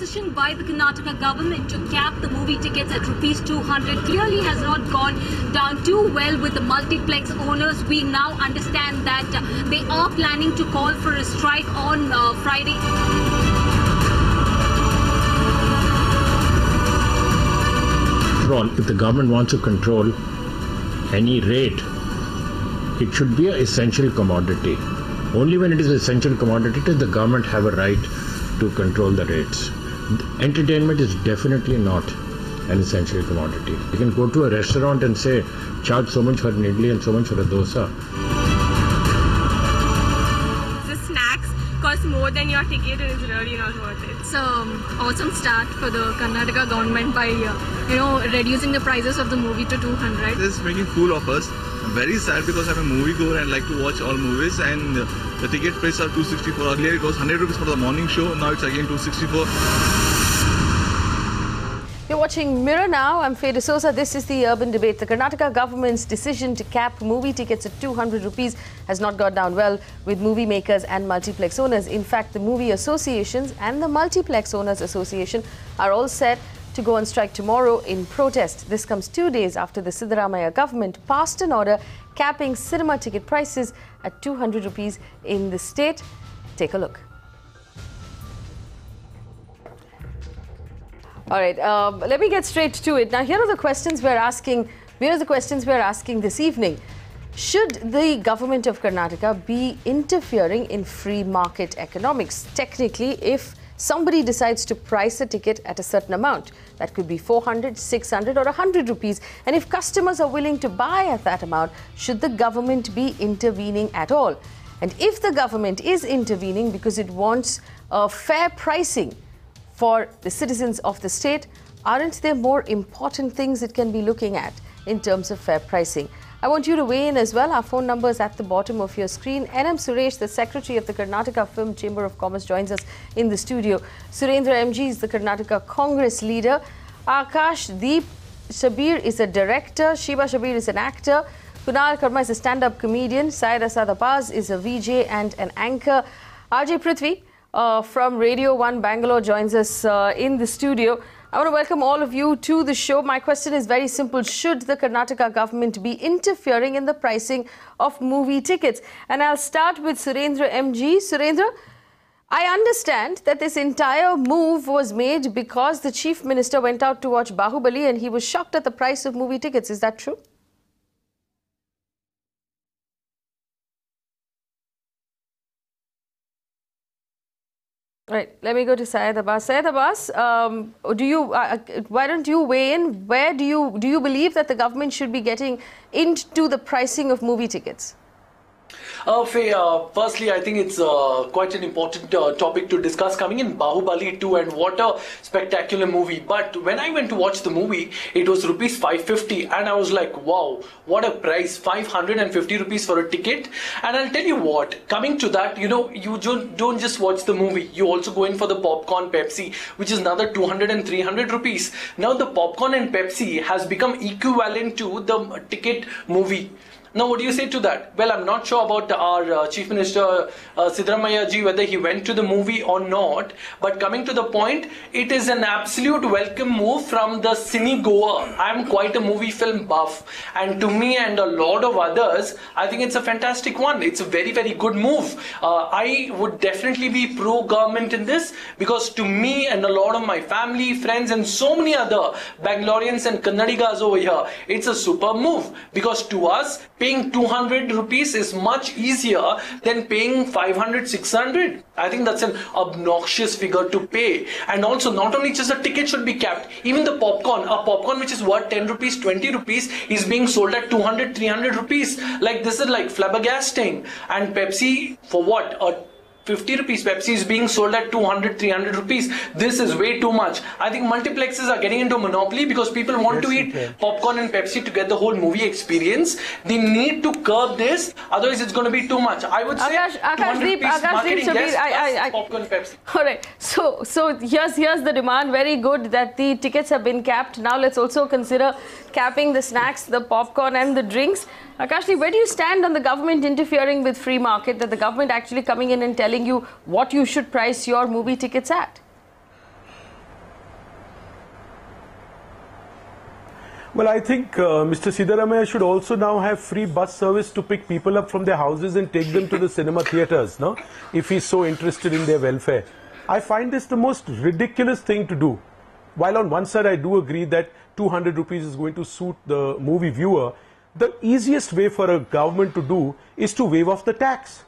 decision by the Karnataka government to cap the movie tickets at rupees 200 clearly has not gone down too well with the multiplex owners. We now understand that they are planning to call for a strike on Friday. If the government wants to control any rate, it should be an essential commodity. Only when it is an essential commodity does the government have a right to control the rates. Entertainment is definitely not an essential commodity. You can go to a restaurant and say, charge so much for an idli and so much for a dosa. The snacks cost more than your ticket and it's really not worth it. It's an awesome start for the Karnataka government by, reducing the prices of the movie to 200. This is making fool of us. I'm very sad because I'm a moviegoer and like to watch all movies, and the ticket price are 264. Earlier it was 100 rupees for the morning show, now it's again 264. You're watching Mirror now. I'm Faye D'Souza. This is the urban debate. The Karnataka government's decision to cap movie tickets at 200 rupees has not gone down well with movie makers and multiplex owners. In fact, the movie associations and the Multiplex Owners Association are all set to go on strike tomorrow in protest. This comes 2 days after the Siddaramaiah government passed an order capping cinema ticket prices at 200 rupees in the state. Take a look. All right, let me get straight to it. Now, here are the questions we're asking. Here are the questions we're asking this evening. Should the government of Karnataka be interfering in free market economics? Technically, if somebody decides to price a ticket at a certain amount, that could be 400, 600 or 100 rupees. And if customers are willing to buy at that amount, should the government be intervening at all? And if the government is intervening because it wants fair pricing for the citizens of the state, aren't there more important things it can be looking at in terms of fair pricing? I want you to weigh in as well. Our phone number is at the bottom of your screen. N M Suresh, the Secretary of the Karnataka Film Chamber of Commerce, joins us in the studio. Sudheendra MG is the Karnataka Congress Leader. Akashdeep Sabir is a director. Sheeba Sabir is an actor. Kunal Kamra is a stand-up comedian. Syed Asad Abbas is a VJ and an anchor. RJ Prithvi from Radio 1 Bangalore joins us in the studio. I want to welcome all of you to the show. My question is very simple. Should the Karnataka government be interfering in the pricing of movie tickets? And I'll start with Sudheendra MG. Sudheendra, I understand that this entire move was made because the Chief Minister went out to watch Bahubali and he was shocked at the price of movie tickets. Is that true? Right, let me go to Syed Abbas. Syed Abbas, why don't you weigh in? Where do you believe that the government should be getting into the pricing of movie tickets? Faye, firstly, I think it's quite an important topic to discuss coming in Bahubali 2, and what a spectacular movie. But when I went to watch the movie, it was rupees 550 and I was like, wow, what a price, 550 rupees for a ticket. And I'll tell you what, coming to that, you don't just watch the movie, you also go in for the popcorn, Pepsi, which is another 200 and 300 rupees. Now the popcorn and Pepsi has become equivalent to the ticket movie. Now, what do you say to that? Well, I'm not sure about our Chief Minister Siddaramaiah ji, whether he went to the movie or not. But coming to the point, it is an absolute welcome move from the cine goer. I'm quite a movie film buff. And to me and a lot of others, I think it's a fantastic one. It's a very, very good move. I would definitely be pro-government in this, because to me and a lot of my family, friends and so many other Bangaloreans and Kannadigas over here, it's a super move. Because to us, paying 200 rupees is much easier than paying 500, 600. I think that's an obnoxious figure to pay. And also, not only just the ticket should be capped, even the popcorn, a popcorn which is worth 10 rupees, 20 rupees is being sold at 200, 300 rupees. Like, this is like flabbergasting. And Pepsi, for what? 50 rupees Pepsi is being sold at 200, 300 rupees. This is way too much. I think multiplexes are getting into monopoly because people want to eat popcorn and Pepsi to get the whole movie experience. They need to curb this, otherwise it's going to be too much. I would say Akashdeep Sabir, yes, popcorn, Pepsi. All right. So here's the demand. Very good that the tickets have been capped. Now let's also consider capping the snacks, the popcorn and the drinks. Akashdeep, where do you stand on the government interfering with free market, that the government actually coming in and telling you what you should price your movie tickets at? Well, I think Mr. Siddaramaiah should also now have free bus service to pick people up from their houses and take them to the cinema theatres, no? If he's so interested in their welfare. I find this the most ridiculous thing to do. While on one side I do agree that 200 rupees is going to suit the movie viewer, the easiest way for a government to do is to waive off the tax.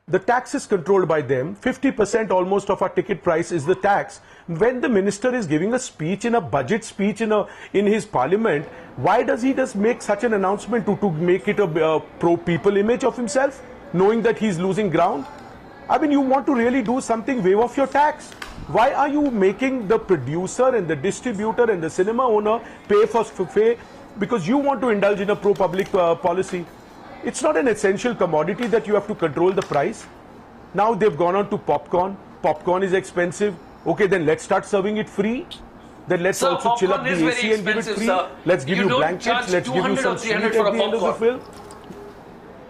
The tax is controlled by them. 50% almost of our ticket price is the tax. When the minister is giving a speech, in a budget speech in his parliament, why does he just make such an announcement to make it a pro-people image of himself, knowing that he's losing ground? I mean, you want to really do something, waive off your tax. Why are you making the producer and the distributor and the cinema owner pay for because you want to indulge in a pro-public policy? It's not an essential commodity that you have to control the price. Now they've gone on to popcorn. Popcorn is expensive. Okay, then let's start serving it free. Then let's also chill up the AC and give it free. Let's give you blankets. Let's give you some sweet at the end of the film.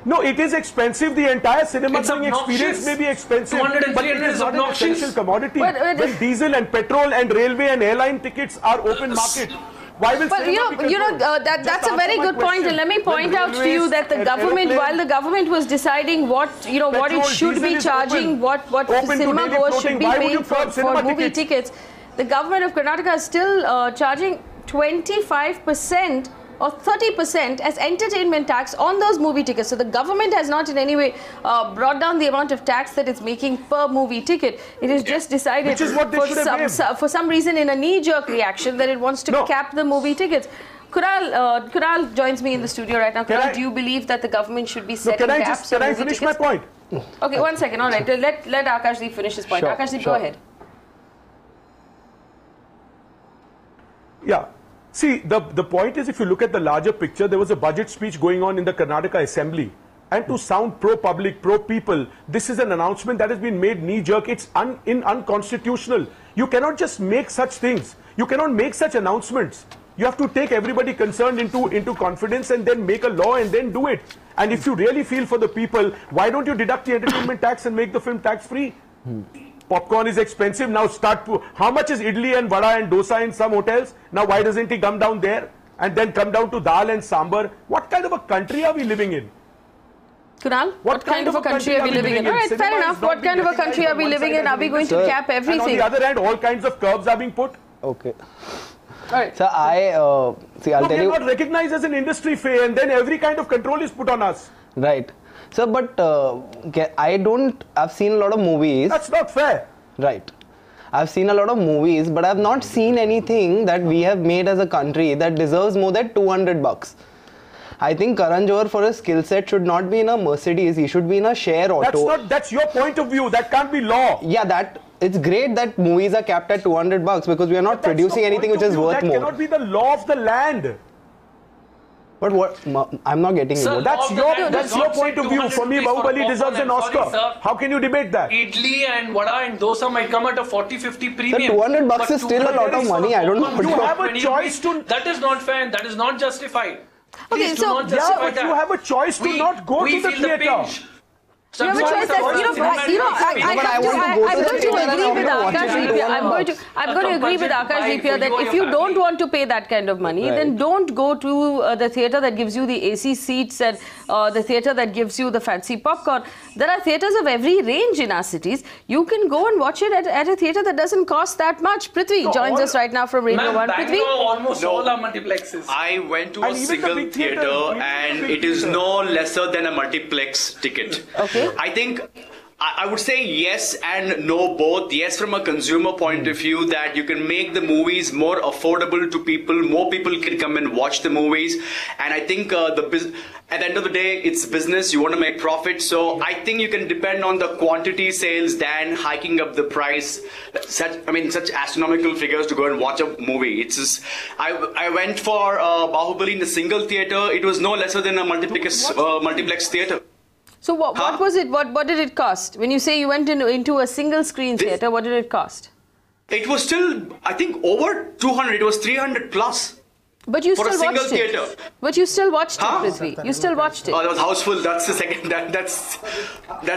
No, it is expensive. The entire cinema going experience may be expensive, but it is not an essential commodity. When diesel and petrol and railway and airline tickets are open market. Why will that's a very good point, and let me point out to you that the government, while the government was deciding what it should be charging, what cinema goers should be paying for movie tickets, the government of Karnataka is still charging 25% or 30% as entertainment tax on those movie tickets. So the government has not in any way brought down the amount of tax that it's making per movie ticket. It is just decided for some reason in a knee-jerk reaction that it wants to cap the movie tickets. Kunal joins me in the studio right now. Kunal, do you believe that the government should be setting caps on movie tickets? Can I finish my point? Okay, 1 second. All right, let Akashdeep finish his point. Akashdeep, go ahead. Yeah. See, the point is, if you look at the larger picture, there was a budget speech going on in the Karnataka Assembly. And to sound pro-public, pro-people, this is an announcement that has been made knee-jerk. It's unconstitutional. You cannot just make such things. You cannot make such announcements. You have to take everybody concerned into confidence and then make a law and then do it. And if you really feel for the people, why don't you deduct the entertainment tax and make the film tax-free? Popcorn is expensive. Now how much is idli and vada and dosa in some hotels? Now why doesn't he come down there and then come down to dal and sambar? What kind of a country are we living in? Kunal, what kind of a country are we living in? All right, fair enough. What kind of a country are we living in? Are we going to cap everything? And on the other hand, all kinds of curbs are being put. Okay. All right. So I'll tell you. We are not recognized as an industry fair, and then every kind of control is put on us. Right. So, but I've seen a lot of movies. That's not fair. Right. I've seen a lot of movies, but I've not seen anything that we have made as a country that deserves more than $200. I think Karan Johar, for his skill set, should not be in a Mercedes. He should be in a share auto. That's your point of view. That can't be law. Yeah, it's great that movies are capped at $200 because we are not producing anything which is worth more. That cannot be the law of the land. But what? I'm not getting you. That's your point of view. For me, Bahubali deserves an Oscar. How can you debate that? Idli and vada and dosa might come at a 40-50 premium. So $200 is still a lot of money. I don't know. You have a choice to. That is not fair and that is not justified. Okay, so you have a choice to not go to the theatre. You have a choice that, I'm going to agree with Akashdeep here that if you don't want to pay that kind of money, then don't go to the theatre that gives you the AC seats and the theatre that gives you the fancy popcorn. There are theatres of every range in our cities. You can go and watch it at a theatre that doesn't cost that much. Prithvi joins us right now from Radio 1. Prithvi? Almost all our multiplexes. I went to a single theatre and it is no lesser than a multiplex ticket. Okay. I think I would say yes and no both. Yes, from a consumer point of view, that you can make the movies more affordable to people. More people can come and watch the movies. And I think at the end of the day, it's business. You want to make profit. So I think you can depend on the quantity sales than hiking up the price. Such astronomical figures to go and watch a movie. It's just, I went for Bahubali in the single theatre. It was no lesser than a multiplex theatre. So what was it? What did it cost? When you say you went into a single screen theatre, what did it cost? It was still, I think, over 200. It was 300 plus. But you for still a single watched it. theatre. But you still watched it, Prithvi. You still watched it. Oh, that was houseful. That's the second. That's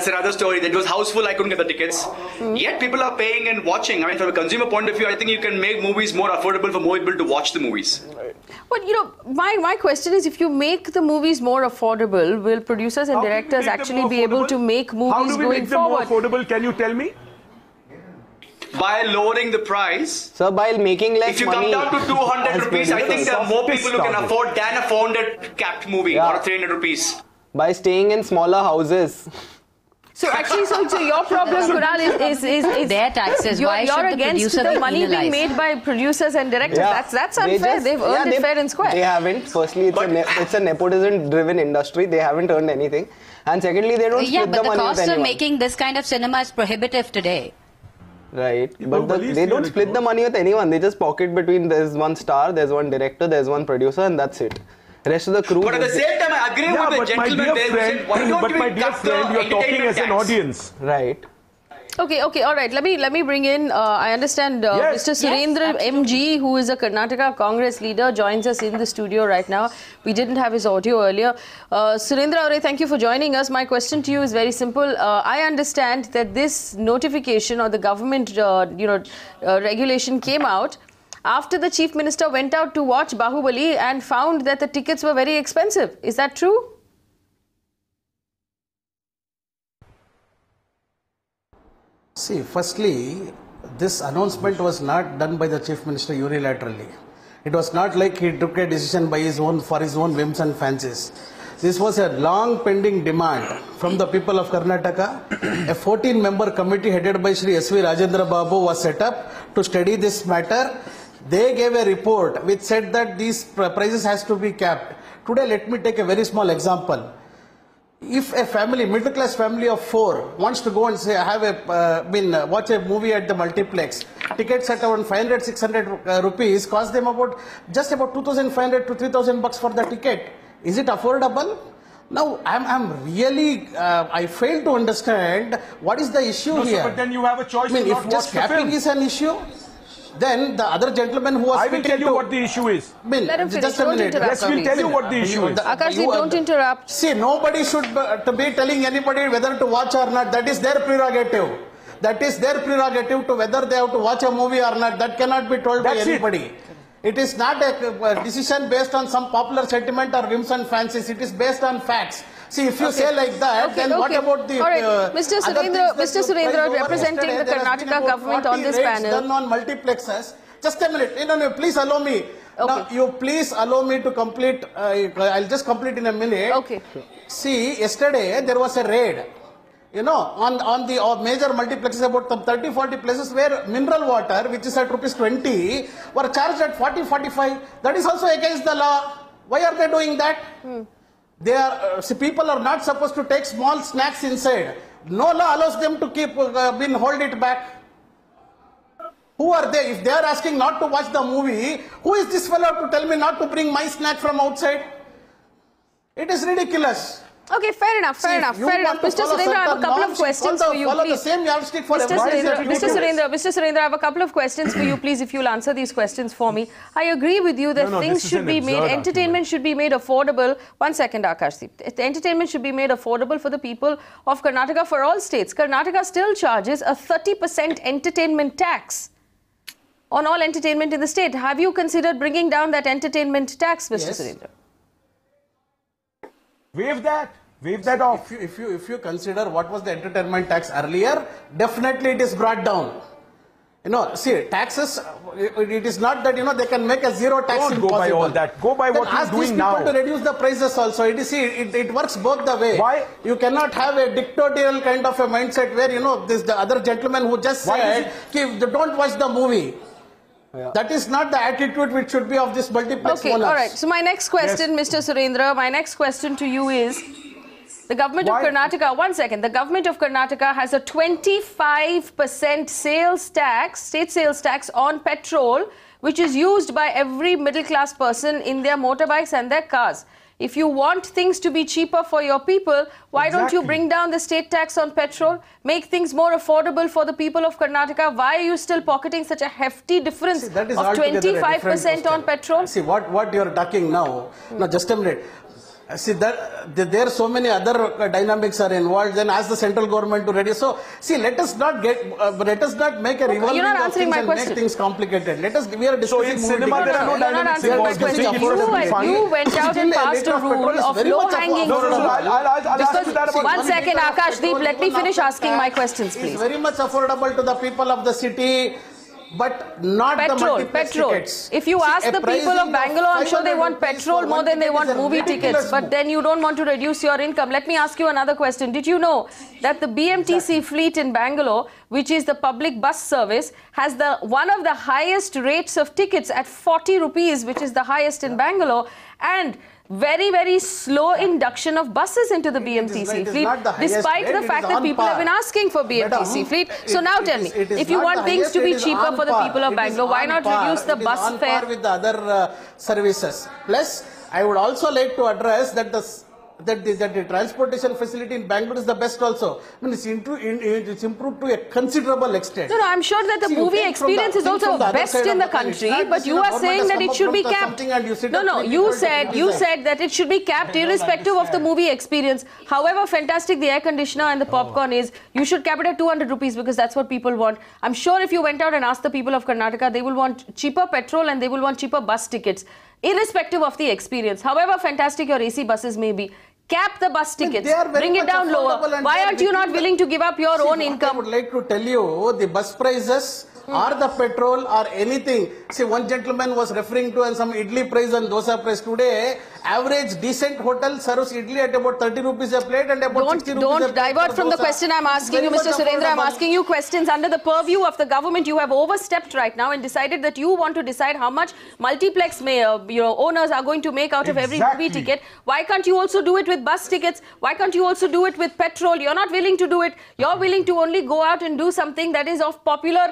another story. That was houseful. I couldn't get the tickets. Yet people are paying and watching. I mean, from a consumer point of view, I think you can make movies more affordable for more people to watch the movies. Right. But, you know, my question is, if you make the movies more affordable, will producers and directors actually be able to make movies going forward? How do we make them more affordable? Can you tell me? By lowering the price. So by making less money. If you come down to 200 rupees, I think there are more people who can afford than a 400 capped movie or 300 rupees. By staying in smaller houses. So actually, so your problem, Kunal, is their taxes. Why you're against the money being made by producers and directors. Yeah. That's unfair. They've earned it fair and square. They haven't. Firstly, it's a nepotism-driven industry. They haven't earned anything. And secondly, they don't split the money with anyone. Yeah, but the cost of making this kind of cinema is prohibitive today. Right, but they don't split the money with anyone. They just pocket between, there's one star, there's one director, there's one producer, and that's it. Rest of the crew. But at the same time, I agree with the gentleman there. But my dear friend, you're talking as an audience. Right. Okay, all right. Let me bring in, I understand Mr. Sudheendra MG, who is a Karnataka Congress leader, joins us in the studio right now. We didn't have his audio earlier. Sudheendra, thank you for joining us. My question to you is very simple. I understand that this notification or the government, regulation came out after the Chief Minister went out to watch Bahubali and found that the tickets were very expensive. Is that true? See, firstly, this announcement was not done by the Chief Minister unilaterally. It was not like he took a decision by for his own whims and fancies. This was a long pending demand from the people of Karnataka. A 14-member committee headed by Shri S.V. Rajendra Babu was set up to study this matter. They gave a report which said that these prices has to be capped. Today, let me take a very small example. If a family, middle class family of 4 wants to go and say, watch a movie at the multiplex, tickets at around 500, 600 rupees cost them just about 2,500 to 3,000 bucks for the ticket. Is it affordable? Now, I fail to understand what is the issue here. But then you have a choice to not if just capping is an issue, then the other gentleman who was I will tell you what the issue is. Let him finish. Just a minute. Yes, we'll tell you what the issue is. Akashdeep, don't interrupt. See, nobody should be telling anybody whether to watch or not. That is their prerogative. That is their prerogative to whether they have to watch a movie or not. That cannot be told by anybody. It is not a decision based on some popular sentiment or whims and fancies. It is based on facts. See, if you say like that, then what about the... All right, Mr. Sudheendra, representing the Karnataka government on this panel. Done on multiplexes. Just a minute. No, please allow me. Okay. Now, you please allow me to complete. I'll just complete in a minute. Okay. See, yesterday there was a raid. On the major multiplexes, about 30-40 places where mineral water, which is at ₹20, were charged at 40-45. That is also against the law. Why are they doing that? People are not supposed to take small snacks inside. No law allows them to hold it back. Who are they? If they are asking not to watch the movie, who is this fellow to tell me not to bring my snack from outside? It is ridiculous. Okay, fair enough. Mr. Sudheendra, I have a couple of questions for you, please. Mr. Sudheendra, I have a couple of questions for you, please, if you'll answer these questions for me. I agree with you that things should be made, entertainment should be made affordable. 1 second, Akashdeep. Entertainment should be made affordable for the people of Karnataka, for all states. Karnataka still charges a 30% entertainment tax on all entertainment in the state. Have you considered bringing down that entertainment tax, Mr. Sudheendra? Waive that off. If you consider what was the entertainment tax earlier, definitely it is brought down. See, taxes, it is not that, they can make a zero tax. Don't go by all that. Go by what you're doing now. Ask these people to reduce the prices also. It works both the way. Why? You cannot have a dictatorial kind of a mindset where, the other gentleman who just said, don't watch the movie. Yeah. That is not the attitude which should be of this multiplex owners. All right. So my next question, Mr. Sudheendra, my next question to you is, the government of Karnataka, 1 second, the government of Karnataka has a 25% state sales tax on petrol, which is used by every middle-class person in their motorbikes and their cars. If you want things to be cheaper for your people, why don't you bring down the state tax on petrol, make things more affordable for the people of Karnataka? Why are you still pocketing such a hefty difference of 25% on petrol? See, what you are talking now, just a minute. See, there are so many other dynamics are involved. Then ask the central government to reduce. So, see, let us not make a revolving of things and make things complicated. We are discussing cinema. There are no dynamics involved. You went out and passed a rule of low-hanging fruit. One second, Akashdeep, let me finish asking my questions, please. It's very much affordable to the people of the city. But not the multiplex tickets. If you ask the people of Bangalore, I'm sure they want petrol more than they want movie tickets. But then you don't want to reduce your income. Let me ask you another question. Did you know that the BMTC fleet in Bangalore, which is the public bus service, has one of the highest rates of tickets at 40 rupees, which is the highest in Bangalore, and very, very slow induction of buses into the BMTC fleet, despite the fact that people have been asking for BMTC fleet. So now tell me, if you want things to be cheaper for the people of Bangalore, why not reduce the bus fare? With the other services. Plus, I would also like to address that the transportation facility in Bangalore is the best also. I mean, it's improved to a considerable extent. No, I'm sure that the movie experience is also best in the country, but you are saying that it should be capped. No, you said that it should be capped irrespective of the movie experience. However fantastic the air conditioner and the popcorn is, you should cap it at 200 rupees because that's what people want. I'm sure if you went out and asked the people of Karnataka, they will want cheaper petrol and they will want cheaper bus tickets, irrespective of the experience. However fantastic your AC buses may be, cap the bus tickets, bring it down lower. Why aren't you not willing to give up your own income? I would like to tell you, the bus prices or the petrol or anything. See, one gentleman was referring to some idli price and dosa price. Today, average decent hotel serves idli at about 30 rupees a plate and about 60 rupees a plate. Don't divert from the question I'm asking you, Mr. Surendra. I'm asking you questions under the purview of the government. You have overstepped right now and decided that you want to decide how much multiplex owners are going to make out of every movie ticket. Why can't you also do it with bus tickets? Why can't you also do it with petrol? You're not willing to do it. You're willing to only go out and do something that is of popular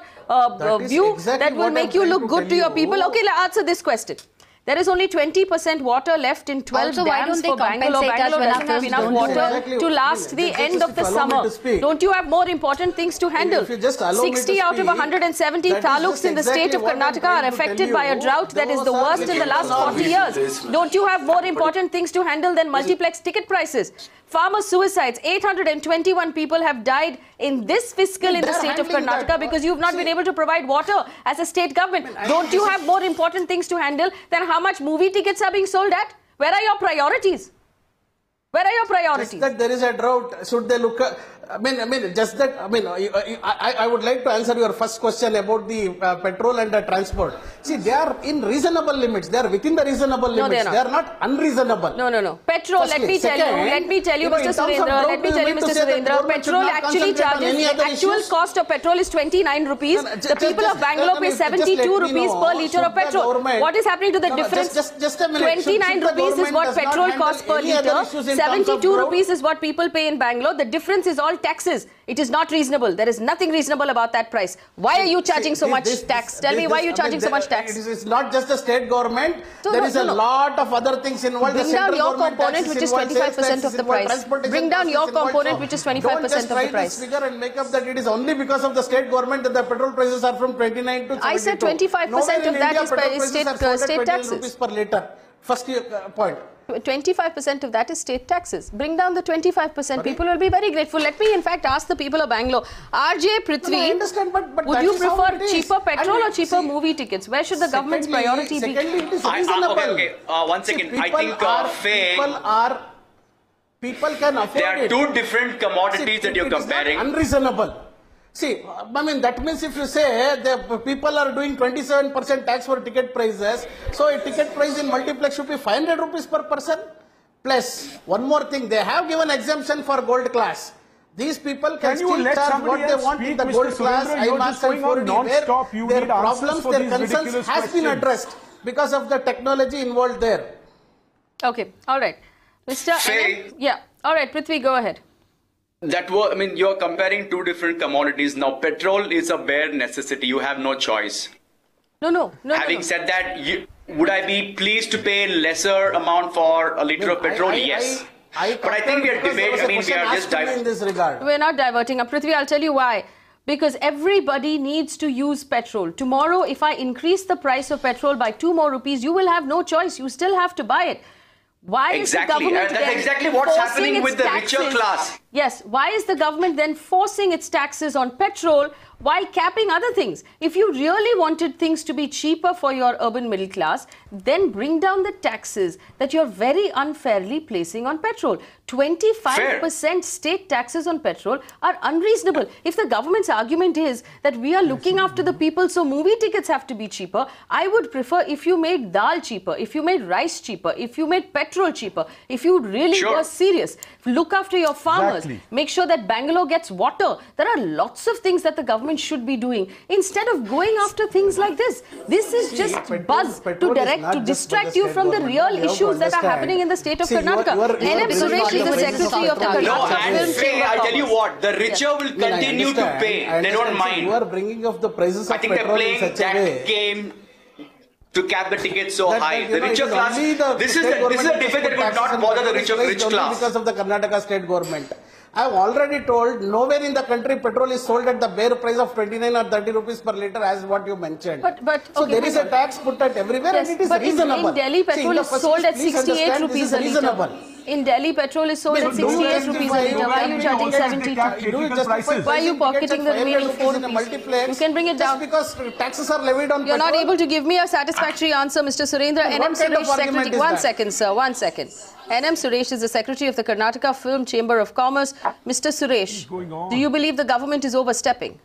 view that will make you look good to your people. Okay, answer this question. There is only 20% water left in 12 dams for Bangalore. Bangalore doesn't have enough water to last the end of the summer. Don't you have more important things to handle? 60 out of 170 taluks in the state of Karnataka are affected by a drought that is the worst in the last 40 years. Don't you have more important things to handle than multiplex ticket prices? Farmer suicides, 821 people have died in this fiscal in the state of Karnataka because you've not been able to provide water as a state government. Don't you have more important things to handle than how much movie tickets are being sold at? Where are your priorities? Where are your priorities? Just that there is a drought. Should they look? I would like to answer your first question about the petrol and the transport. See, they are in reasonable limits. They are within the reasonable limits. They are not unreasonable. No. Petrol, let me tell you, Mr. Surendra, petrol actually charges, the actual cost of petrol is 29 rupees. The people of Bangalore pay 72 rupees per litre of petrol. What is happening to the difference? Just a minute. 29 rupees is what petrol costs per litre. 72 rupees is what people pay in Bangalore. The difference is all taxes. It is not reasonable. There is nothing reasonable about that price. Why are you charging so much tax? Tell me why you are charging so much tax. It's not just the state government. There is a lot of other things involved. Bring down your component, which is 25% of the price. Bring down your component, which is 25% of the price. Don't just try this figure and make up that it is only because of the state government that the petrol prices are from 29 to 72. I said 25% of that is state taxes. Per litre. First point. 25% of that is state taxes. Bring down the 25%. People will be very grateful. Let me, in fact, ask the people of Bangalore. RJ Prithvi, I understand, but would you prefer cheaper petrol or cheaper movie tickets? Where should the government's priority be? Secondly, it is reasonable. Okay. 1 second. See, I think people can afford there are it. two different commodities that you're comparing. Unreasonable. See, I mean, that means if you say the people are doing 27% tax for ticket prices, so a ticket price in multiplex should be 500 rupees per person. Plus, one more thing, they have given exemption for gold class. These people can still charge what they want in the gold class, IMAX and 4D, where their problems, their concerns has been addressed because of the technology involved there. Okay, all right. Mr. NM, yeah, all right, Prithvi, go ahead. You're comparing two different commodities. Now, petrol is a bare necessity. You have no choice. No. Having said that, would I be pleased to pay lesser amount for a litre of petrol? Yes. But I think we are debating. We are just in this regard. We're not diverting. Prithvi, I'll tell you why. Because everybody needs to use petrol. Tomorrow, if I increase the price of petrol by 2 more rupees, you will have no choice. You still have to buy it. Why exactly. is the government And that's exactly what's happening with the richer class. Yes, why is the government then forcing its taxes on petrol while capping other things? If you really wanted things to be cheaper for your urban middle class, then bring down the taxes that you're very unfairly placing on petrol. 25% state taxes on petrol are unreasonable. If the government's argument is that we are looking after the people, so movie tickets have to be cheaper, I would prefer if you made dal cheaper, if you made rice cheaper, if you made petrol cheaper, if you really were serious, look after your farmers, make sure that Bangalore gets water. There are lots of things that the government should be doing instead of going after things like this. This is just buzz to distract you from the real issues that are happening in the state of Karnataka. N M Suresh is the secretary of the Karnataka Film Chamber. I tell you what, the richer will continue to pay. They don't mind. You are bringing up the prices of petrol. I think they're playing that game to cap the tickets so high. The richer class, this is a debate that will not bother the rich class. Because of the Karnataka state government. I have already told, nowhere in the country petrol is sold at the bare price of 29 or 30 rupees per litre as what you mentioned. So there is a tax put at everywhere and it is reasonable. In Delhi, petrol is sold at 68 rupees a litre. In Delhi, petrol is sold at 68 rupees a litre. Why are you charging 72? Why are you pocketing the remaining 4 rupees? You can bring it down. Because taxes are levied on You're not able to give me a satisfactory answer, Mr. Surendra. N M Suresh, Secretary. 1 second, sir. 1 second. N M Suresh is the Secretary of the Karnataka Film Chamber of Commerce. Mr. Suresh, do you believe the government is overstepping?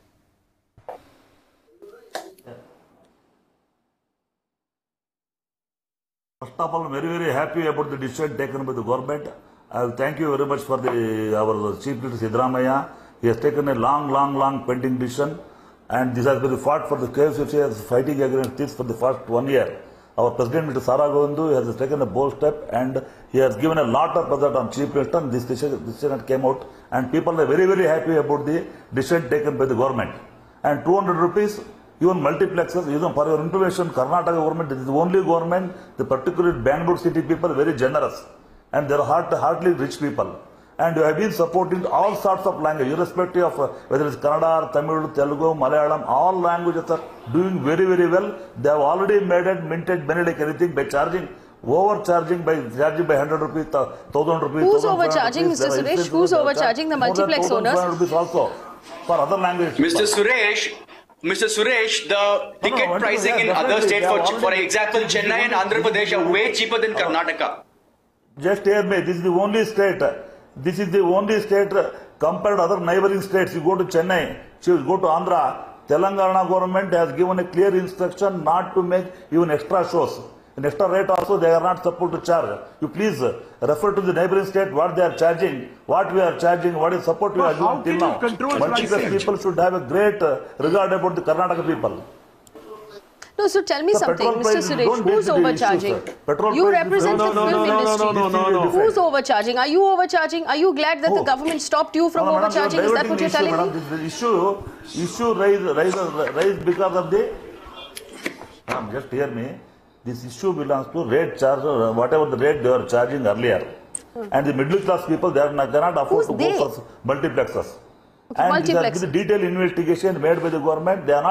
First of all, I'm very happy about the decision taken by the government. I will thank you very much for our Chief Minister Siddaramaiah. He has taken a long pending decision, and this has been fought for the KFC is fighting against this for the first 1 year. Our President Mr. Saragondu has taken a bold step, and he has given a lot of pressure on Chief Minister. This decision came out, and people are very happy about the decision taken by the government. And 200 rupees. Even multiplexes, even for your information, Karnataka government is the only government, the particular Bangalore city people are very generous. And they are hardly rich people. And you have been supporting all sorts of language, irrespective of whether it's Kannada, Tamil, Telugu, Malayalam, all languages are doing very well. They have already minted money like anything by overcharging by 100 rupees, 1000 rupees. Who's overcharging, Mr. Suresh? Who's overcharging the multiplex owners? Rupees also for other languages. Mr. Suresh, the ticket pricing in other states, for example, Chennai and Andhra Pradesh are way cheaper than Karnataka. Just hear me, this is the only state. This is the only state compared to other neighboring states. You go to Chennai, you go to Andhra, Telangana government has given a clear instruction not to make even extra shows. An extra rate also they are not supposed to charge. You please refer to the neighboring state what they are charging, what we are charging, what is support we are giving till now. Multiplex people should have a great regard about the Karnataka people. No, so tell me something, Mr. Suresh, who's overcharging? You represent the film industry. Who's overcharging? Are you overcharging? Are you glad that the government stopped you from overcharging? Is that what you're telling me? The issue raised because of the... just hear me. This issue belongs to rate charge, whatever the rate they were charging earlier. And the middle class people, they cannot afford to go for multiplexes. And this has been a detailed investigation made by the government. They are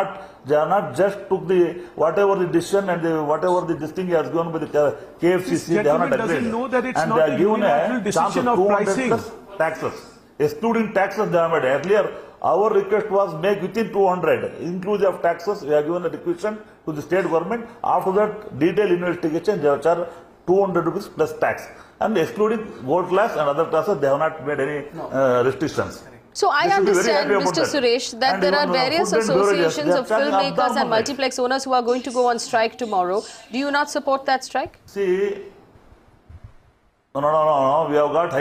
not just took the whatever the decision and whatever this thing has gone by the KFCC. They have not agreed. And they are given a chance of 200 plus taxes. Excluding taxes they have made. Earlier, our request was make within 200, inclusive of taxes. We have given a requisition to the state government. After that, detailed investigation, they have charged 200 rupees plus tax. And excluding gold class and other classes, they have not made any restrictions. So I understand, Mr. Suresh, that there are various associations of filmmakers and multiplex owners who are going to go on strike tomorrow. Do you not support that strike? See, no. We have got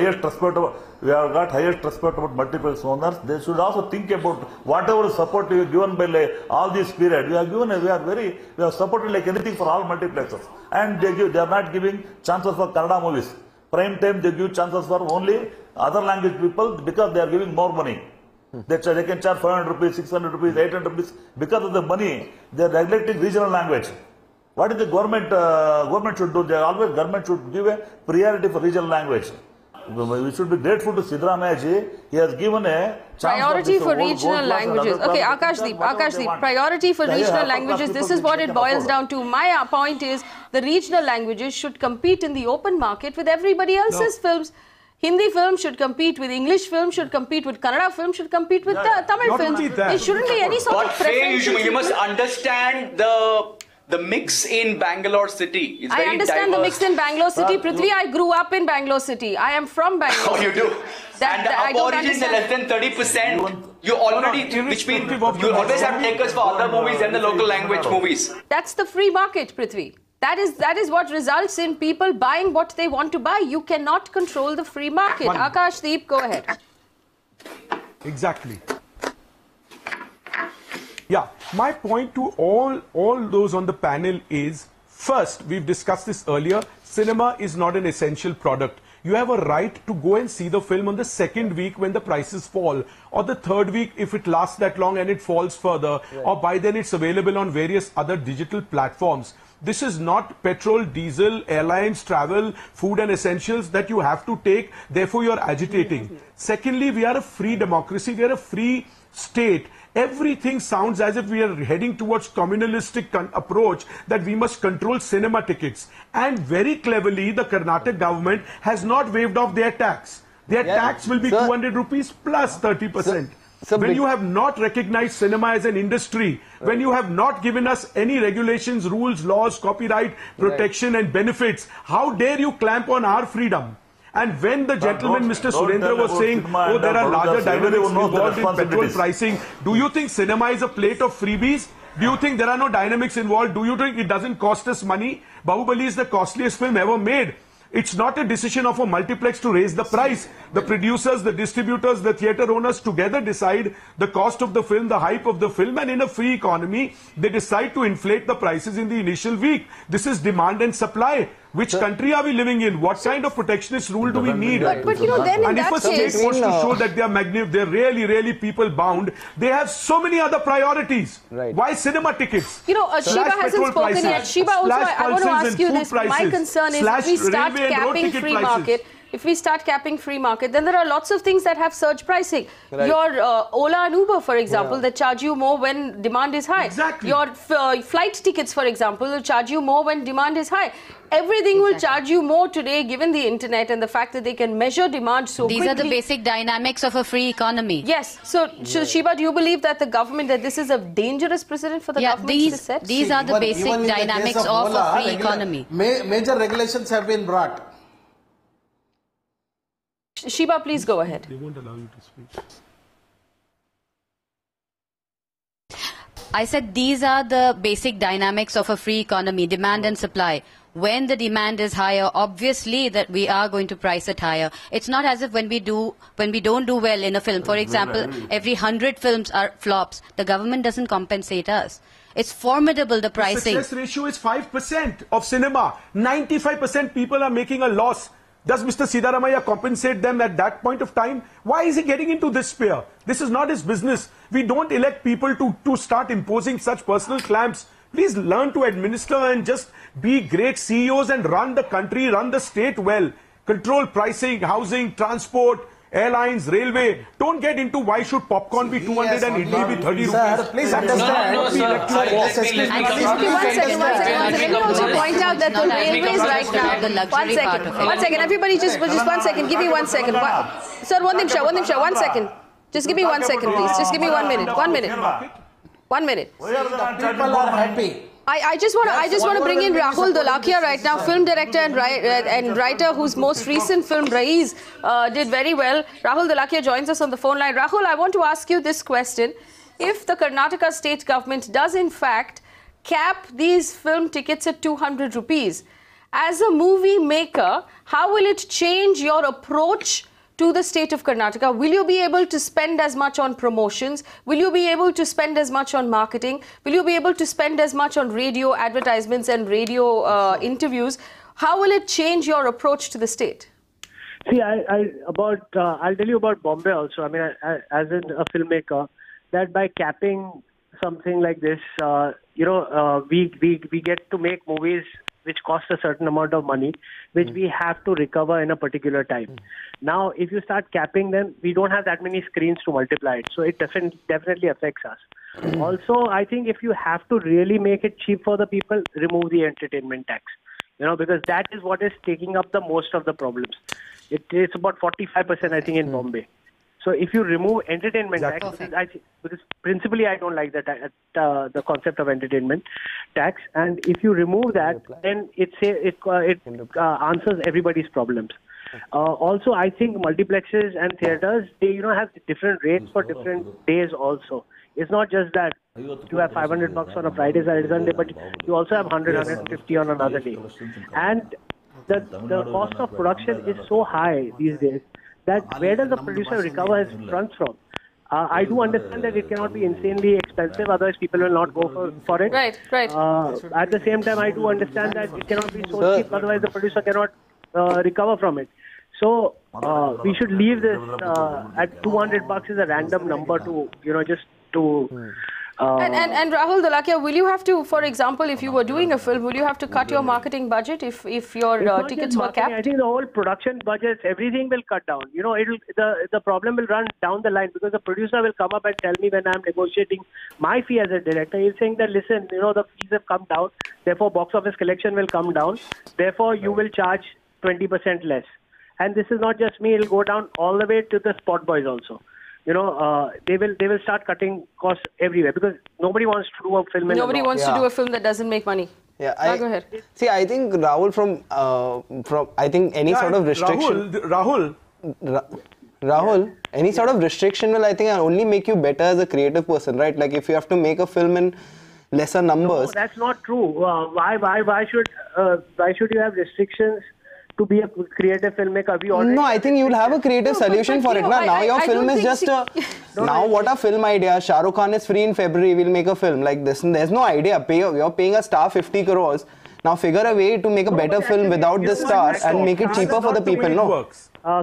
highest respect about multiplex owners. They should also think about whatever support you have given by all this period. We have supported like anything for all multiplexes, and they are not giving chances for Kannada movies. Prime time they give chances for only other language people because they are giving more money. They can charge 500 rupees, 600 rupees, 800 rupees because of the money. They are neglecting regional language. What is the government should do? Government should give a priority for regional language. We should be grateful to Siddaramaiah ji. He has given a priority for regional languages. Okay, Akashdeep, priority for regional languages. This is what it boils down to. My point is the regional languages should compete in the open market with everybody else's films. Hindi film should compete with English film, should compete with Kannada film, should compete with Tamil film. There shouldn't be any sort of preference. You must understand the mix in Bangalore city. It's I very understand diverse. the mix in Bangalore city. Prithvi, I grew up in Bangalore city. I am from Bangalore. Oh, you do? And the aborigines are less than 30%. You already, which means you always have takers for other movies than the local language movies. That's the free market, Prithvi. That is what results in people buying what they want to buy. You cannot control the free market. Akashdeep, go ahead. Exactly. Yeah, my point to all those on the panel is, first, we've discussed this earlier, cinema is not an essential product. You have a right to go and see the film on the second week when the prices fall, or the third week if it lasts that long and it falls further, or by then it's available on various other digital platforms. This is not petrol, diesel, airlines, travel, food and essentials that you have to take, therefore you're agitating. Secondly, we are a free democracy, we are a free state. Everything sounds as if we are heading towards communalistic approach that we must control cinema tickets. And very cleverly, the Karnataka government has not waived off their tax. Their tax will be 200 rupees plus 30%. When you have not recognized cinema as an industry, when you have not given us any regulations, rules, laws, copyright, protection and benefits, how dare you clamp on our freedom? And when the gentleman, Mr. Surendra, was saying, oh, there are larger dynamics involved in petrol pricing, do you think cinema is a plate of freebies? Do you think there are no dynamics involved? Do you think it doesn't cost us money? Bahubali is the costliest film ever made. It's not a decision of a multiplex to raise the price. The producers, the distributors, the theatre owners together decide the cost of the film, the hype of the film, and in a free economy, they decide to inflate the prices in the initial week. This is demand and supply. Which country are we living in? What kind of protectionist rule do we need? But you know, then in and if that a state wants to show that they're really people bound, they have so many other priorities. Why cinema tickets? You know, Sheeba hasn't spoken yet. Sheeba, also, I want to ask you this. My concern is if we start capping free market, if we start capping free market, then there are lots of things that have surge pricing. Your Ola and Uber, for example, that charge you more when demand is high. Your flight tickets, for example, will charge you more when demand is high. Everything will charge you more today, given the internet and the fact that they can measure demand so quickly. These are the basic dynamics of a free economy. Yes. So, Sheeba, do you believe that the government, that this is a dangerous precedent for the government to set? These are the basic dynamics of a free economy. Major regulations have been brought. Sheeba, please go ahead. They won't allow you to speak. I said these are the basic dynamics of a free economy, demand and supply. When the demand is higher, obviously that we are going to price it higher. It's not as if when we don't do well in a film, for example, every 100 films are flops, the government doesn't compensate us. It's formidable, the pricing. The success ratio is 5% of cinema. 95% people are making a loss. Does Mr. Siddaramaiah compensate them at that point of time? Why is he getting into this sphere? This is not his business. We don't elect people to start imposing such personal clamps. Please learn to administer and just be great CEOs and run the country, run the state well. Control pricing, housing, transport, airlines, railway. Don't get into why should popcorn be 200 and idli be 30 rupees. Sir, please understand. Let me also point out that the railways right now. One second. Everybody just 1 second. Give me 1 second. Sir, one second. Just give me 1 second, please. Just give me 1 minute. 1 minute. 1 minute. People are happy. I just want to bring in Rahul Dholakia right now, film director and writer whose most recent film Raees did very well. Rahul Dholakia joins us on the phone line. Rahul, I want to ask you this question. If the Karnataka state government does in fact cap these film tickets at 200 rupees, as a movie maker, how will it change your approach to the state of Karnataka? Will you be able to spend as much on promotions? Will you be able to spend as much on marketing? Will you be able to spend as much on radio advertisements and radio interviews? How will it change your approach to the state? See, I'll tell you about Bombay also. I mean, as a filmmaker, that by capping something like this, we get to make movies which cost a certain amount of money, which we have to recover in a particular time. Now, if you start capping, then we don't have that many screens to multiply it. So it definitely affects us. Also, I think if you have to really make it cheap for the people, remove the entertainment tax. because that is what is taking up the most of the problems. It is about 45%, I think, in Bombay. So if you remove entertainment tax, because principally I don't like the concept of entertainment tax, and if you remove that, then it answers everybody's problems. Also, I think multiplexes and theatres, they have different rates for different days also. It's not just that you have $500 on a Friday, Saturday, Sunday, but you also have 100, 150 on another day. And the cost of production is so high these days that where does the producer recover his funds from? I do understand that it cannot be insanely expensive, otherwise people will not go for it. Right. At the same time, I do understand that it cannot be so cheap, otherwise the producer cannot recover from it. So we should leave this at $200 is a random number to, just to... And Rahul, Dholakia, will you have to, for example, if you were doing a film, will you have to cut your marketing budget if your tickets were capped? I think the whole production budgets, everything will cut down. The problem will run down the line because the producer will come up and tell me when I'm negotiating my fee as a director, he's saying that, listen, the fees have come down, therefore box office collection will come down, therefore you will charge 20% less. And this is not just me, it will go down all the way to the spot boys also. They will start cutting costs everywhere because nobody wants to do a film. Nobody wants to do a film that doesn't make money. Yeah, go ahead. See, I think Rahul from I think any sort of restriction. Rahul, any sort of restriction will, I think, only make you better as a creative person, right? Like if you have to make a film in lesser numbers. No, that's not true. Why should you have restrictions to be a creative filmmaker? No, I think you'll have a creative solution for it. Now your film is just now what a film idea. Shah Rukh Khan is free in February, we'll make a film like this. And there's no idea. You're paying a star 50 crores. Now figure a way to make a better film without the star and make it cheaper for the people. No.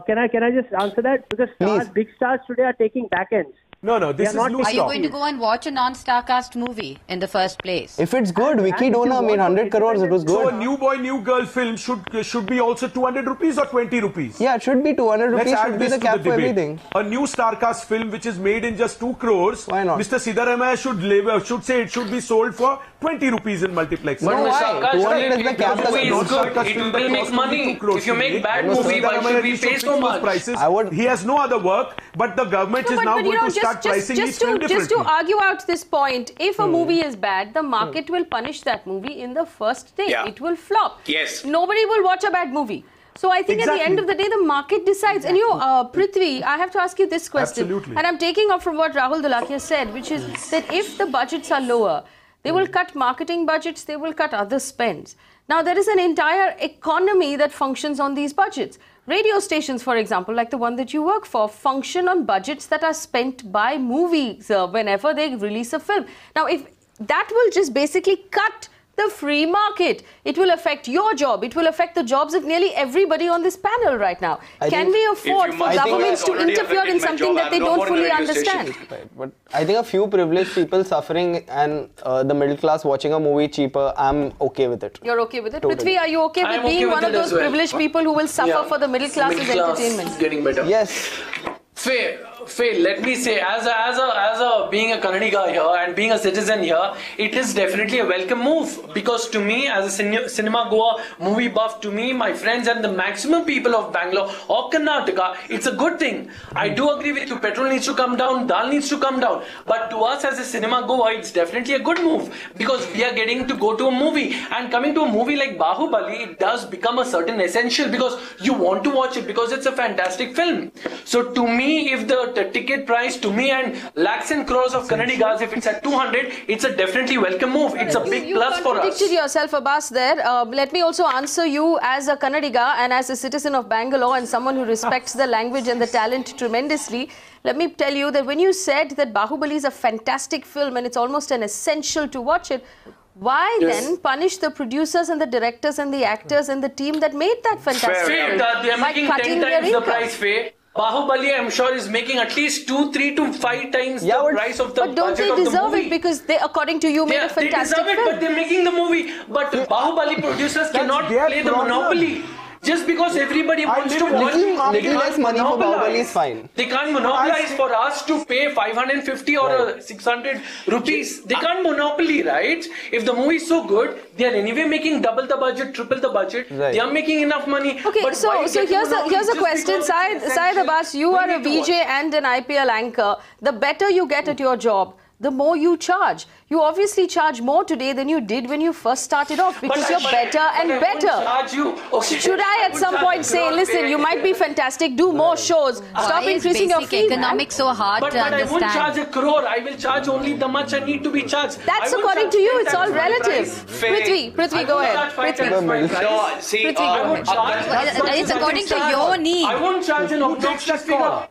Can I just answer that? Because big stars today are taking back ends. No, this is loose. Are you going to go and watch a non-star cast movie in the first place? If it's good, Vicky Donor made 100 crores, it was good. So a new boy, new girl film should be also 200 rupees or 20 rupees? Yeah, it should be 200 rupees. Let's should be the cap for everything. A new star cast film which is made in just 2 crores, why not? Mr. Siddaramaiah should say it should be sold for 20 rupees in multiplex. But no, why? 200 is the cap. It will make money. If you make bad movie, why should we pay so much? He has no other work, but the government is now going to start pricing his film differently. Just to argue out this point, if a movie is bad, the market will punish that movie in the first day. Yeah. It will flop. Yes. Nobody will watch a bad movie. So I think at the end of the day, the market decides. And Prithvi, I have to ask you this question. Absolutely. And I'm taking off from what Rahul Dholakia said, which is that if the budgets are lower, they will cut marketing budgets, they will cut other spends. Now, there is an entire economy that functions on these budgets. Radio stations, for example, like the one that you work for, function on budgets that are spent by movies whenever they release a film. Now, if that will just basically cut the free market, it will affect your job. It will affect the jobs of nearly everybody on this panel right now. Can we afford for governments to interfere in something that they don't fully understand? Right. But I think a few privileged people suffering and the middle class watching a movie cheaper, I'm okay with it. You're okay with it? Totally. Prithvi, are you okay with being one of those privileged people who will suffer for the middle class's entertainment? Getting better. Yes. Faye, let me say, as a being a Kannadiga here and being a citizen here, it is definitely a welcome move, because to me, as a cinema goer, movie buff, to me, my friends and the maximum people of Bangalore or Karnataka, it's a good thing. I do agree with you, petrol needs to come down, dal needs to come down, but to us as a cinema goer, it's definitely a good move, because we are getting to go to a movie, and coming to a movie like Bahubali, it does become a certain essential, because you want to watch it, because it's a fantastic film. So to me, if the ticket price to me and lakhs and crores of Kannadigas, if it's at 200, it's a definitely welcome move. It's a big plus for us. You contradicted yourself, Abbas, there. Let me also answer you as a Kannadiga and as a citizen of Bangalore and someone who respects the language and the talent tremendously. Let me tell you that when you said that Bahubali is a fantastic film and it's almost an essential to watch it, why then punish the producers and the directors and the actors and the team that made that fantastic film? They are making 10 times the price, Faye. Bahubali, I'm sure, is making at least 2, 3 to 5 times the price of the budget of the movie. But don't they deserve it because they, according to you, made a fantastic film? They deserve it, but they're making the movie. But Bahubali producers cannot play the monopoly. Just because everybody wants to watch, little less money for Bahubali is fine. They can't monopolize for us to pay 550 or 600 rupees. They can't monopoly, right? If the movie is so good, they are anyway making double the budget, triple the budget. They are making enough money. Okay, but so here's a question. Syed Abbas, you are a VJ and an IPL anchor. The better you get at your job, the more you charge. You obviously charge more today than you did when you first started off because you're better and better. Should I at some point say, listen, you might be fantastic, do more shows, stop increasing your fee? Economics so hard to understand. I won't charge a crore. I will charge only the much I need to be charged. That's according to you. It's all relative. Prithvi, go ahead. No, see, it's according to your need. I won't charge an obnoxious figure.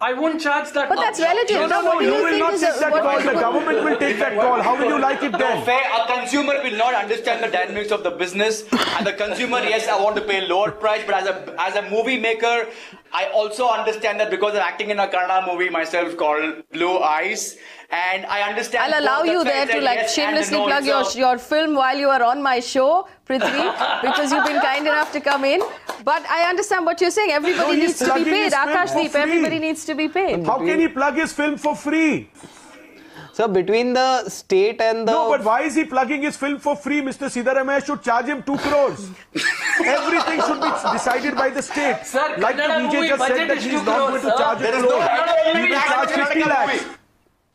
I won't charge that. But that's relative. No, you will not take that call. The government will take that call. How will you like it then? A consumer will not understand the dynamics of the business. And the consumer, yes, I want to pay lower price. But as a movie maker, I also understand that because I'm acting in a Kannada movie myself called Blue Eyes. And I understand. I'll allow you there to like shamelessly plug your film while you are on my show, Prithvi, because you've been kind enough to come in. But I understand what you're saying. Everybody needs to be paid. Akashdeep, everybody needs to be paid. How can he plug his film for free? So between the state and the... No, but why is he plugging his film for free? Mr. Siddaramaiah should charge him 2 crores. Everything should be decided by the state. Sir, like the DJ just said that he's not going to charge a crore. He will charge 50 lakhs.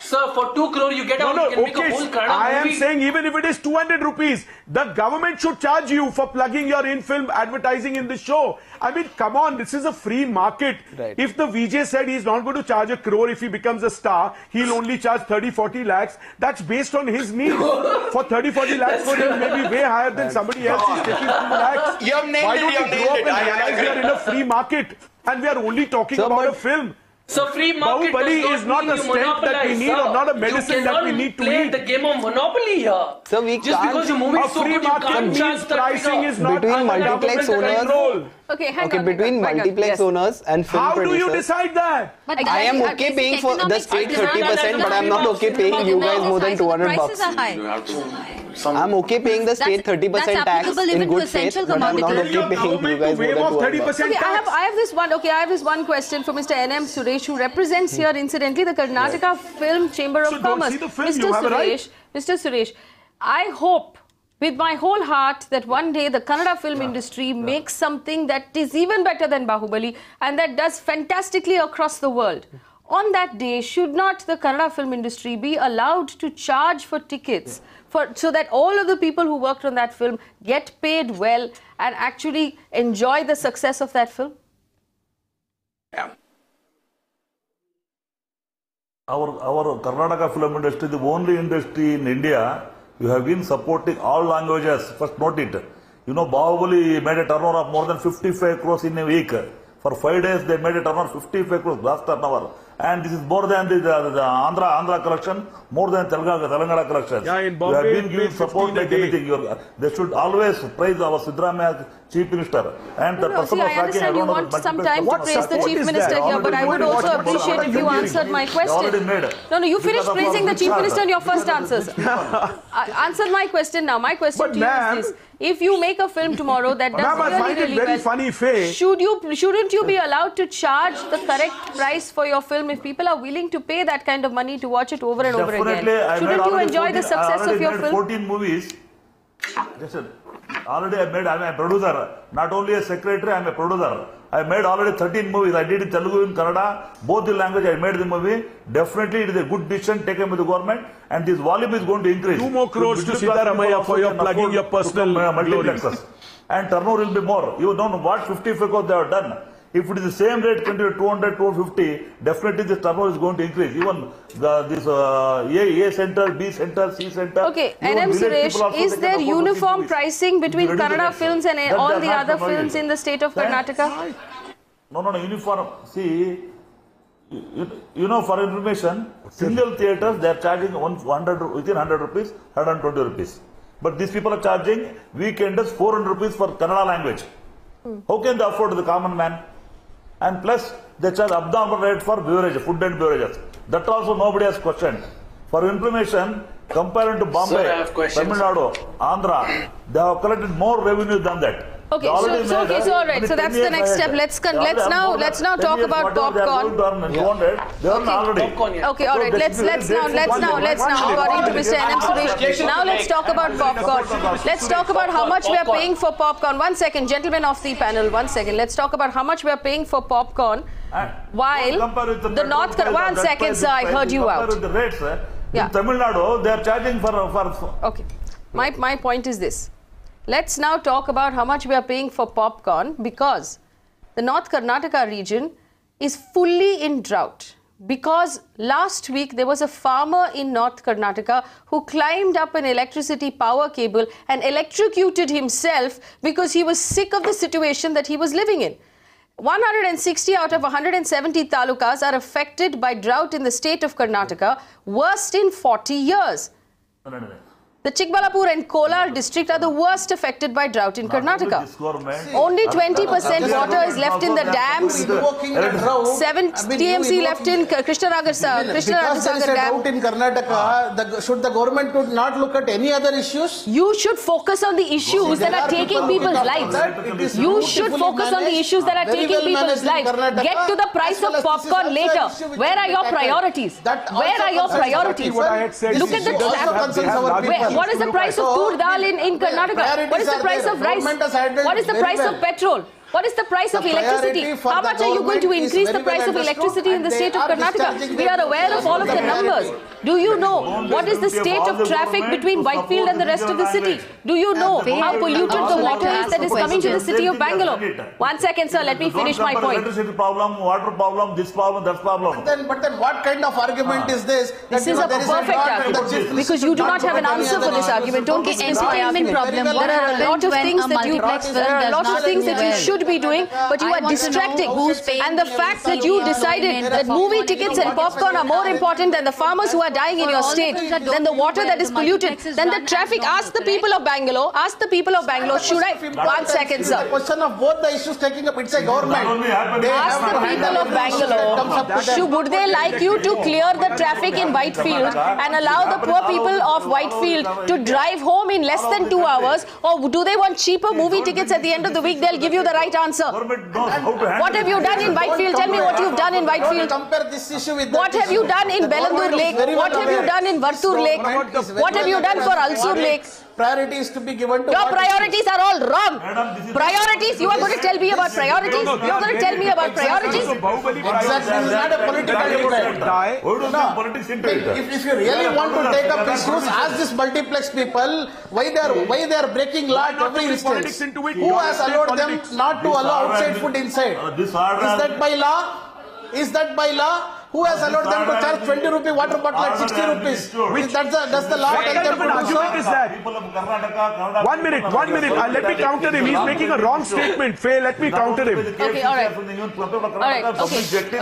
Sir, for 2 crore you get out, you can make a whole Kannada I movie. am saying even if it is 200 rupees, the government should charge you for plugging your in-film advertising in the show. I mean, come on, this is a free market. Right. If the VJ said he's not going to charge a crore if he becomes a star, he'll only charge 30-40 lakhs. That's based on his need. For 30-40 lakhs for him may be way higher than somebody else is taking 2 lakhs. You have nailed Why it, don't you you have grow up nailed and it. realize we are in a free market and we are only talking about a film? So free market Bahubali is not a strength that we need or not a medicine that we need to play eat. the game of monopoly here. So we Just because your movie is so good, you can't charge that pricing is not between under multiplex government owners. control. Okay, hang Okay, on. between multiplex owners and film How do producers. you decide that? But I am okay paying for the state 30%, but I'm not okay paying you guys more than 200 bucks. I'm okay paying the state 30% tax in good faith, but I'm not okay paying you guys more than 200 bucks. Okay, I have this one question for Mr. N M Suresh, who represents here incidentally the Karnataka Film Chamber of Commerce. Mr. Suresh, I hope with my whole heart that one day the Kannada film industry makes something that is even better than Bahubali and that does fantastically across the world. On that day, should not the Kannada film industry be allowed to charge for tickets so that all of the people who worked on that film get paid well and actually enjoy the success of that film? Yeah. Our Karnataka film industry, the only industry in India, you have been supporting all languages. First note it. You know, Bahubali made a turnover of more than 55 crores in a week. For 5 days, they made a turnover of 55 crores last turnover. And this is more than the Andhra collection, more than Telangana collection. Yeah, in you Bombay, have been giving support like anything. They should always praise our Siddaramaiah Chief Minister. And the person of I understand you want some time to praise the Chief Minister here, but I would also appreciate if you answered my question. No, you finished praising the Chief Minister in your first answers. Answer my question now. My question to you is this. If you make a film tomorrow that does really well, shouldn't you be allowed to charge the correct price for your film if people are willing to pay that kind of money to watch it over and over again? Shouldn't you enjoy the success of your film? 14 movies. Already I'm a producer. Not only a secretary, I'm a producer. I made already 13 movies. I did in Telugu and Kannada. Both the language I made the movie. Definitely it is a good decision taken by the government and this volume is going to increase. 2 more crores to Siddaramaiah for your plugging your personal multiplexes. And turnover will be more. You don't know what 55 crores they have done. If it is the same rate, 200, 250, definitely the turnover is going to increase. Even this A center, B center, C center. Okay, N M Suresh, is there uniform pricing between Kannada films and all the other films in the state of Karnataka? No, uniform. See, you know, for information, single theatres, they are charging within 100 rupees, 120 rupees. But these people are charging weekenders 400 rupees for Kannada language. How can they afford the common man? And plus, they charge abnormal rate for beverage, food and beverages. That also nobody has questioned. For information, compared to Bombay, Tamil Nadu, Andhra, they have collected more revenue than that. Okay, so all right. So that's the next step. Let's now talk about popcorn. Okay, all right. Let's now. According to Mr. N M Suresh, now let's talk about popcorn. Let's talk about how much we are paying for popcorn. 1 second, gentlemen of the panel. 1 second. Let's talk about how much we are paying for popcorn. While the North. 1 second, sir. I heard you out. Yeah. In Tamil Nadu, they are charging for. Okay. My point is this. Let's now talk about how much we are paying for popcorn, because the North Karnataka region is fully in drought. Because last week there was a farmer in North Karnataka who climbed up an electricity power cable and electrocuted himself because he was sick of the situation that he was living in. 160 out of 170 talukas are affected by drought in the state of Karnataka, worst in 40 years. The Chikbalapur and Kolar district are the worst affected by drought in Karnataka. Only 20% water is left in the dams. 7 TMC left in Krishnarajar Sagar Because there is a drought in Karnataka, should the government not look at any other issues? You should focus on the issues that are taking people's lives. You should focus on the issues that are taking people's lives. Get to the price of popcorn later. Where are your priorities? Where are your priorities? Look at the traffic. What is the price of tur dal in Karnataka? What is the price of rice? What is the price of petrol? What is the price of electricity? How much are you going to increase the price of electricity in the state of Karnataka? We are aware of all of the numbers. Do you know what is the state of traffic between Whitefield and the rest of the city? Do you know how polluted the water is that is coming to the city of Bangalore? 1 second, sir. Let me finish my point. Electricity problem, water problem, this problem, that problem. But then what kind of argument is this? This is a perfect argument, because you do not have an answer for this argument. Don't get entertainment problem. There are a lot of things that you should be doing, but you are distracting. And the fact that you decided that movie tickets and popcorn are more important than the farmers who are dying in your state, than the water that is polluted, than the traffic. Ask the people of Bangalore. Ask the people of Bangalore. Should I? 1 second, sir. The question of both the issues taking up. It's a government. Ask the people of Bangalore. Would they like you to clear the traffic in Whitefield and allow the poor people of Whitefield to drive home in less than 2 hours, or do they want cheaper movie tickets at the end of the week? They'll give you the right answer. What have you done in Whitefield? Tell me what you've done in Whitefield. What have you done in Bellandur Lake? What have you done in Vartur Lake? What have you done for Alsur Lake? Priorities to be given to your priorities are all wrong. Priorities? You are going to tell me about priorities? You are going to tell me about priorities? Exactly. It's not a political debate. If you really want to take up issues, ask these multiplex people why they are breaking law at every instance. Who has allowed them not to allow outside food inside? Is that by law? Is that by law? Who has allowed them to charge 20 rupee water bottle at 60 rupees? Does the law tell them to do so? Is that? 1 minute. Let me counter him. He's making a wrong statement. Faye, let me counter him. Okay, all right.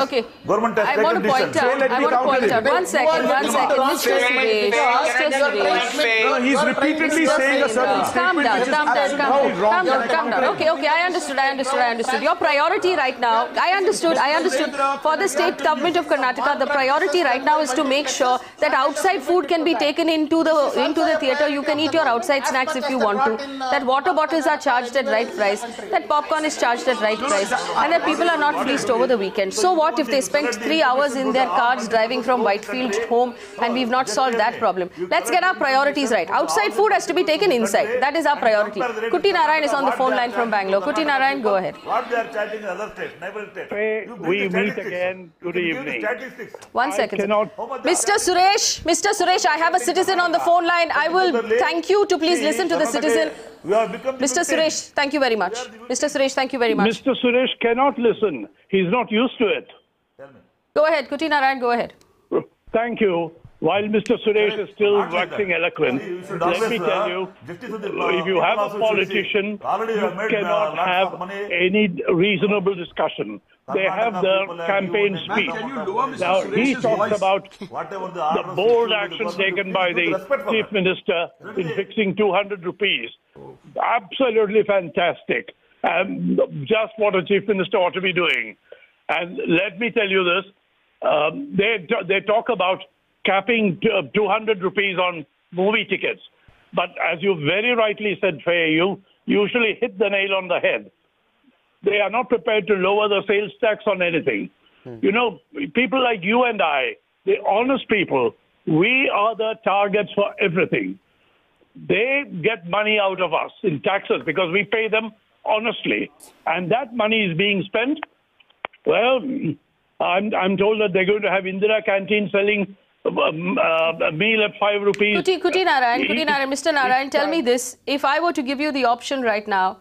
Okay. I want to point out. 1 second. Mr. Suresh. He's repeatedly saying a certain statement. Calm down. Okay. I understood. Your priority right now, I understood. For the state government of Karnataka, the priority right now is to make sure that outside food can be taken into the theatre. You can eat your outside snacks if you want to. That water bottles are charged at right price. That popcorn is charged at right price. And that people are not fleeced over the weekend. So what if they spent 3 hours in their cars driving from Whitefield home and we've not solved that problem? Let's get our priorities right. Outside food has to be taken inside. That is our priority. Kuti Narayan is on the phone line from Bangalore. Kuti Narayan, go ahead. What they are charging other states, neighbor states. We meet again today evening. 1 second. Mr. Suresh, I have a citizen on the phone line. I will thank you to please listen to the citizen. Mr. Suresh, thank you very much. Mr. Suresh, thank you very much. Mr. Suresh cannot listen. He's not used to it. Go ahead, Kuti Narayan, go ahead. Thank you. While Mr. Suresh is still waxing eloquent, let me tell you, if you have a politician, you cannot have any reasonable discussion. They have the campaign speech. Now, he talks about the bold action taken by the Chief Minister in fixing 200 rupees. Absolutely fantastic. Just what a Chief Minister ought to be doing. And let me tell you this, they talk about capping 200 rupees on movie tickets. But as you very rightly said, Faye, usually hit the nail on the head. They are not prepared to lower the sales tax on anything. You know, people like you and I, the honest people, we are the targets for everything. They get money out of us in taxes because we pay them honestly. And that money is being spent, well, I'm told that they're going to have Indira Canteen selling a meal at 5 rupees. Kuti Narayan, Mr. Narayan, tell me this. If I were to give you the option right now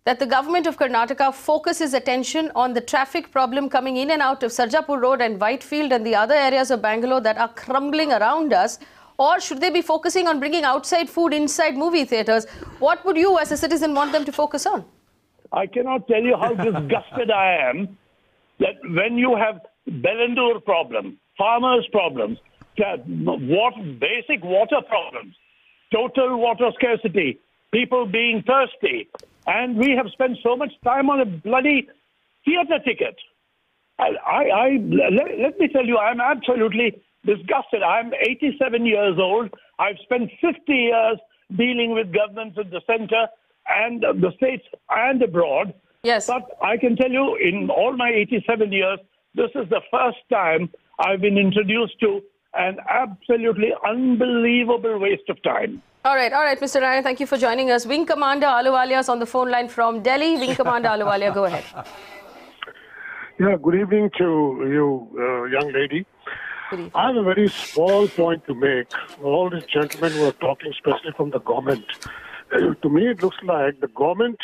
that the government of Karnataka focuses attention on the traffic problem coming in and out of Sarjapur Road and Whitefield and the other areas of Bangalore that are crumbling around us, or should they be focusing on bringing outside food inside movie theatres? What would you as a citizen want them to focus on? I cannot tell you how disgusted I am that when you have Belandur problem, farmers' problems, basic water problems, total water scarcity, people being thirsty, and we have spent so much time on a bloody theatre ticket. Let me tell you, I'm absolutely disgusted. I'm 87 years old. I've spent 50 years dealing with governments in the centre and the states and abroad. Yes. But I can tell you, in all my 87 years, this is the first time I've been introduced to an absolutely unbelievable waste of time. All right, Mr. Narayan, thank you for joining us. Wing Commander Ahluwalia is on the phone line from Delhi. Wing Commander Ahluwalia, go ahead. Yeah, good evening to you, young lady. I have a very small point to make. All these gentlemen who are talking, especially from the government, to me it looks like the government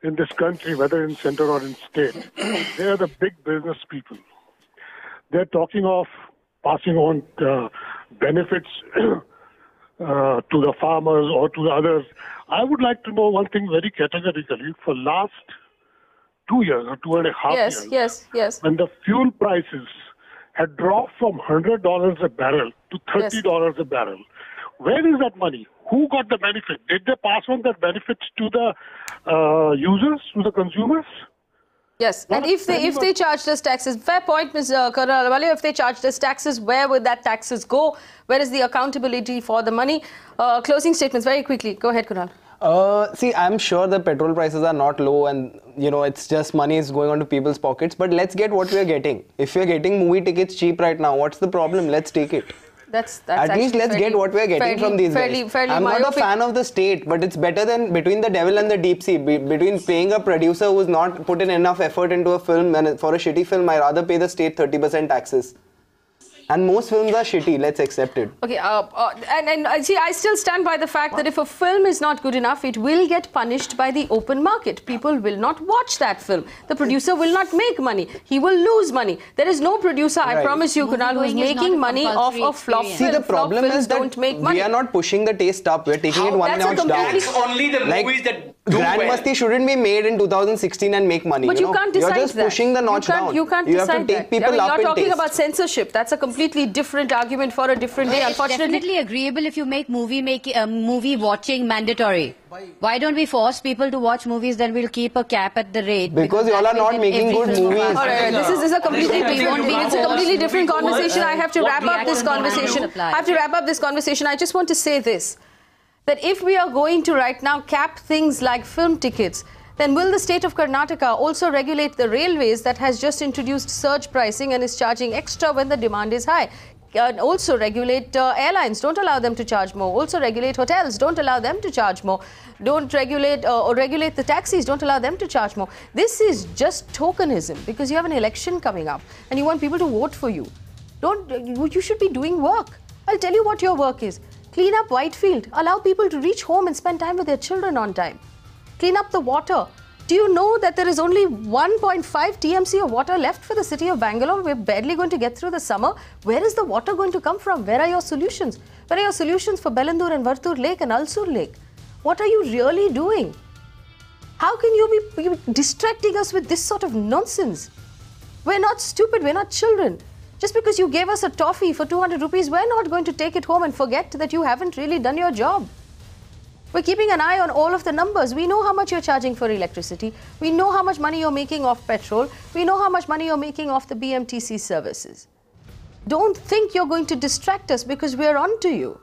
in this country, whether in center or in state, they are the big business people. They're talking of passing on benefits to the farmers or to the others. I would like to know one thing very categorically. For last 2 years or 2.5 years, yes, when the fuel prices had dropped from $100 a barrel to $30 a barrel, where is that money? Who got the benefit? Did they pass on that benefits to the users, to the consumers? Yes, and if they charged us taxes, fair point, Ms. Colonel Ahluwalia, if they charged us taxes, where would that taxes go? Where is the accountability for the money? Closing statements, very quickly. Go ahead, Kunal. See, I'm sure the petrol prices are not low and, you know, it's just money is going onto people's pockets. But let's get what we're getting. If we're getting movie tickets cheap right now, what's the problem? Let's take it. That's At least let's get what we're getting from these guys. I'm not a fan of the state, but it's better than between the devil and the deep sea. Between paying a producer who's not put in enough effort into a film, and for a shitty film, I rather pay the state 30% taxes. And most films are shitty, let's accept it. Okay, and see, I still stand by the fact that if a film is not good enough, it will get punished by the open market. People will not watch that film. The producer will not make money. He will lose money. There is no producer, I promise you, Kunal, who is making money off a flop film. See, the problem is that we are not pushing the taste up. We're taking it one notch down. It's only the movies that do Grand well. Masti shouldn't be made in 2016 and make money. But you can't decide that. You're just pushing the notch down. You can't decide decide have to take people up in You're talking taste. about censorship. That's a completely different argument for a different day. Unfortunately, it's definitely agreeable if you make movie watching mandatory. Why don't we force people to watch movies? Then we'll keep a cap at the rate. Because y'all are not making good movies. All right, this is a completely different conversation. I have to wrap up this conversation. I just want to say this, that if we are going to right now cap things like film tickets, then will the state of Karnataka also regulate the railways that has just introduced surge pricing and is charging extra when the demand is high? Also regulate airlines, don't allow them to charge more. Also regulate hotels, don't allow them to charge more. Don't regulate or regulate the taxis, don't allow them to charge more. This is just tokenism because you have an election coming up and you want people to vote for you. You should be doing work. I'll tell you what your work is. Clean up Whitefield, allow people to reach home and spend time with their children on time. Clean up the water. Do you know that there is only 1.5 TMC of water left for the city of Bangalore? We're barely going to get through the summer. Where is the water going to come from? Where are your solutions? Where are your solutions for Belandur and Vartur Lake and Alsur Lake? What are you really doing? How can you be distracting us with this sort of nonsense? We're not stupid, we're not children. Just because you gave us a toffee for 200 rupees, we're not going to take it home and forget that you haven't really done your job. We're keeping an eye on all of the numbers. We know how much you're charging for electricity. We know how much money you're making off petrol. We know how much money you're making off the BMTC services. Don't think you're going to distract us because we're on to you.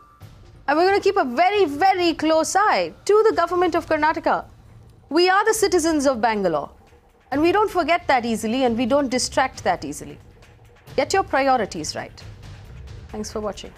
And we're going to keep a very, very close eye to the government of Karnataka. We are the citizens of Bangalore, and we don't forget that easily, and we don't distract that easily. Get your priorities right. Thanks for watching.